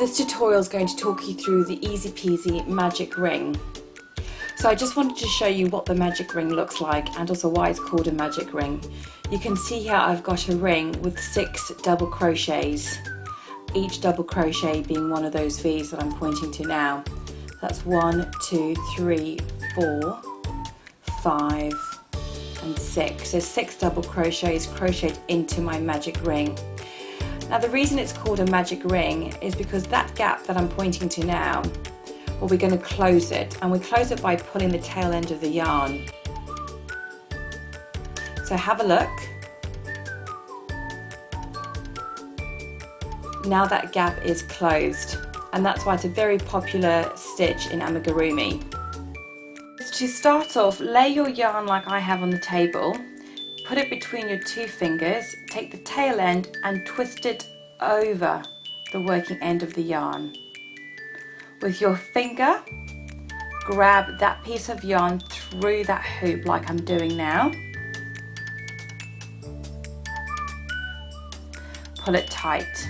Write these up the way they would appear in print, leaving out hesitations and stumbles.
This tutorial is going to talk you through the easy peasy magic ring. So I just wanted to show you what the magic ring looks like and also why it's called a magic ring. You can see here I've got a ring with 6 double crochets, each double crochet being one of those V's that I'm pointing to now. That's 1, 2, 3, 4, 5 and 6. So 6 double crochets crocheted into my magic ring. Now the reason it's called a magic ring is because that gap that I'm pointing to now, well, we're going to close it, and we close it by pulling the tail end of the yarn. So have a look. Now that gap is closed, and that's why it's a very popular stitch in amigurumi. To start off, lay your yarn like I have on the table. Put it between your 2 fingers, take the tail end and twist it over the working end of the yarn. With your finger, grab that piece of yarn through that hoop like I'm doing now. Pull it tight,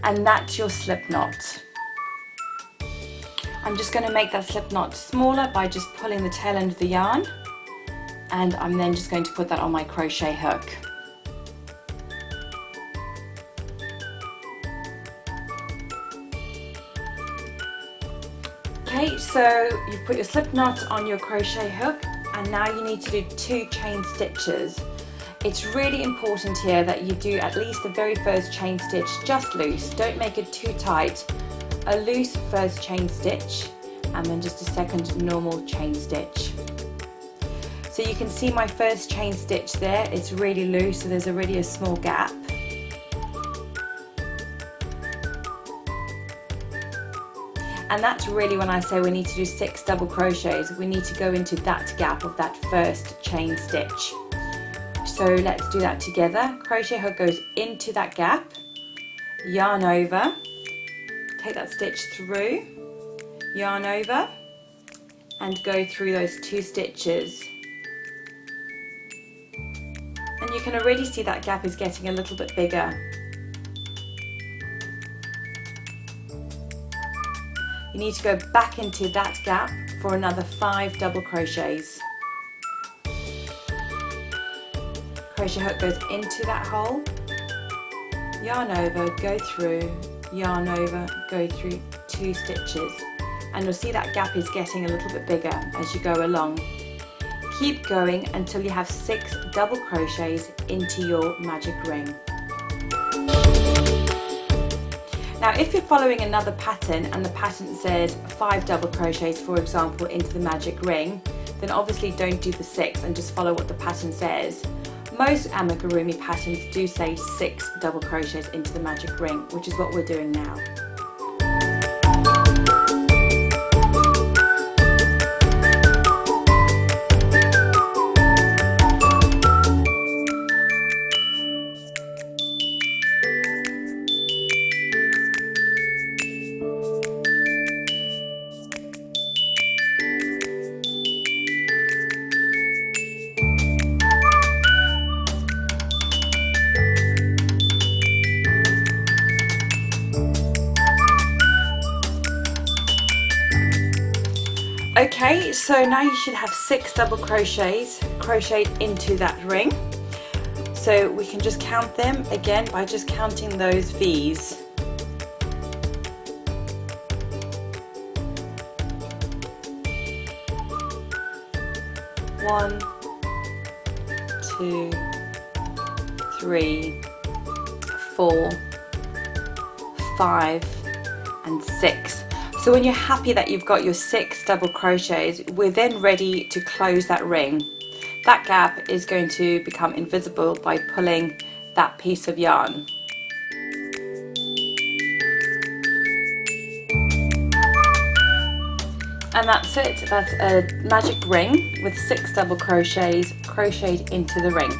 and that's your slip knot. I'm just going to make that slip knot smaller by just pulling the tail end of the yarn. And I'm then just going to put that on my crochet hook. Okay, so you've put your slip knot on your crochet hook, and now you need to do 2 chain stitches. It's really important here that you do at least the very first chain stitch just loose. Don't make it too tight. A loose first chain stitch and then just a second normal chain stitch. So you can see my first chain stitch there, it's really loose, so there's already a small gap. And that's really when I say we need to do 6 double crochets, we need to go into that gap of that first chain stitch. So let's do that together. Crochet hook goes into that gap, yarn over, take that stitch through, yarn over, and go through those 2 stitches. And you can already see that gap is getting a little bit bigger. You need to go back into that gap for another 5 double crochets. Crochet hook goes into that hole, yarn over, go through, yarn over, go through 2 stitches. And you'll see that gap is getting a little bit bigger as you go along. Keep going until you have 6 double crochets into your magic ring. Now if you're following another pattern and the pattern says 5 double crochets, for example, into the magic ring, then obviously don't do the 6 and just follow what the pattern says. Most amigurumi patterns do say 6 double crochets into the magic ring, which is what we're doing now. Okay, so now you should have 6 double crochets crocheted into that ring. So we can just count them again by just counting those V's. 1, 2, 3, 4, 5 and 6. So when you're happy that you've got your 6 double crochets, we're then ready to close that ring. That gap is going to become invisible by pulling that piece of yarn. And that's it. That's a magic ring with 6 double crochets crocheted into the ring.